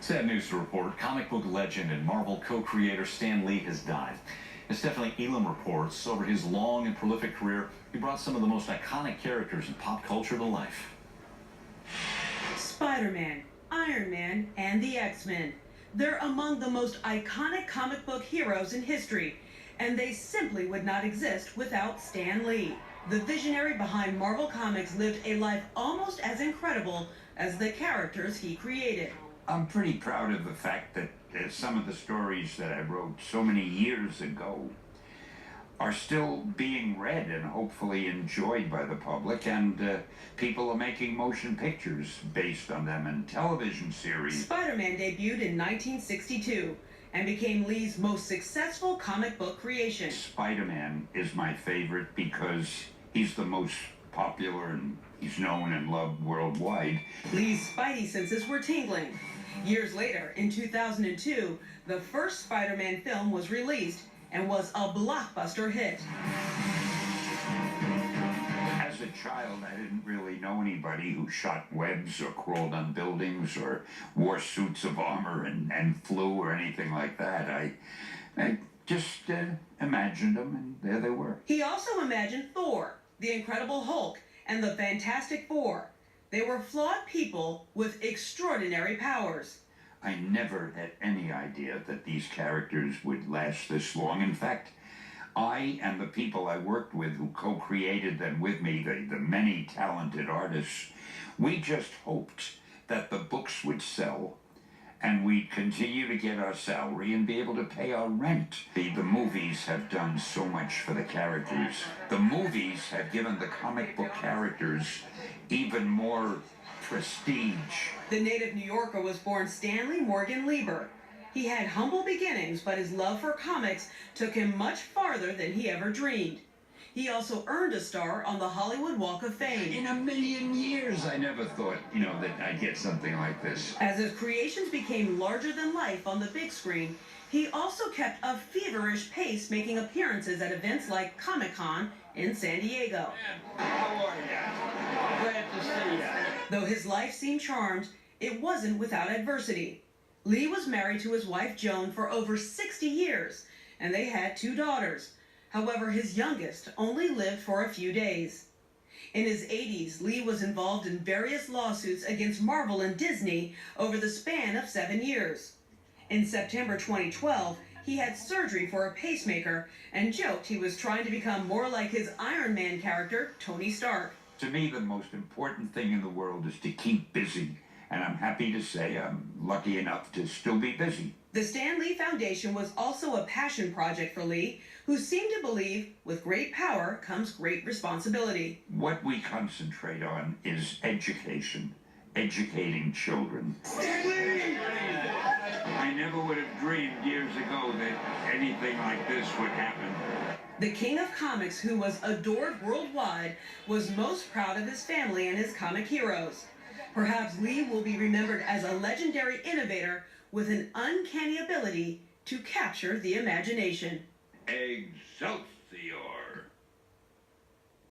Sad news to report, comic book legend and Marvel co-creator Stan Lee has died. As Stephanie Elam reports, over his long and prolific career, he brought some of the most iconic characters in pop culture to life. Spider-Man, Iron Man, and the X-Men. They're among the most iconic comic book heroes in history, and they simply would not exist without Stan Lee. The visionary behind Marvel Comics lived a life almost as incredible as the characters he created. I'm pretty proud of the fact that some of the stories that I wrote so many years ago are still being read and hopefully enjoyed by the public, and people are making motion pictures based on them and television series. Spider-Man debuted in 1962 and became Lee's most successful comic book creation. Spider-Man is my favorite because he's the most popular and he's known and loved worldwide. Lee's spidey senses were tingling. Years later, in 2002, the first Spider-Man film was released and was a blockbuster hit. As a child, I didn't really know anybody who shot webs or crawled on buildings or wore suits of armor and flew or anything like that. I just imagined them, and there they were. He also imagined Thor, the Incredible Hulk, and the Fantastic Four. They were flawed people with extraordinary powers. I never had any idea that these characters would last this long. In fact, I and the people I worked with who co-created them with me, the many talented artists, we just hoped that the books would sell and we'd continue to get our salary and be able to pay our rent. The movies have done so much for the characters. The movies have given the comic book characters even more prestige. The native New Yorker was born Stanley Morgan Lieber. He had humble beginnings, but his love for comics took him much farther than he ever dreamed. He also earned a star on the Hollywood Walk of Fame. In a million years, I never thought, that I'd get something like this. As his creations became larger than life on the big screen, he also kept a feverish pace, making appearances at events like Comic-Con in San Diego. How are you? Glad to see you. Though his life seemed charmed, it wasn't without adversity. Lee was married to his wife Joan for over 60 years, and they had 2 daughters. However, his youngest only lived for a few days. In his 80s, Lee was involved in various lawsuits against Marvel and Disney over the span of 7 years. In September 2012, he had surgery for a pacemaker and joked he was trying to become more like his Iron Man character, Tony Stark. To me, the most important thing in the world is to keep busy, and I'm happy to say I'm lucky enough to still be busy. The Stan Lee Foundation was also a passion project for Lee, who seemed to believe with great power comes great responsibility. What we concentrate on is education, educating children. Stan Lee! I never would have dreamed years ago that anything like this would happen. The king of comics, who was adored worldwide, was most proud of his family and his comic heroes. Perhaps Lee will be remembered as a legendary innovator with an uncanny ability to capture the imagination. Excelsior!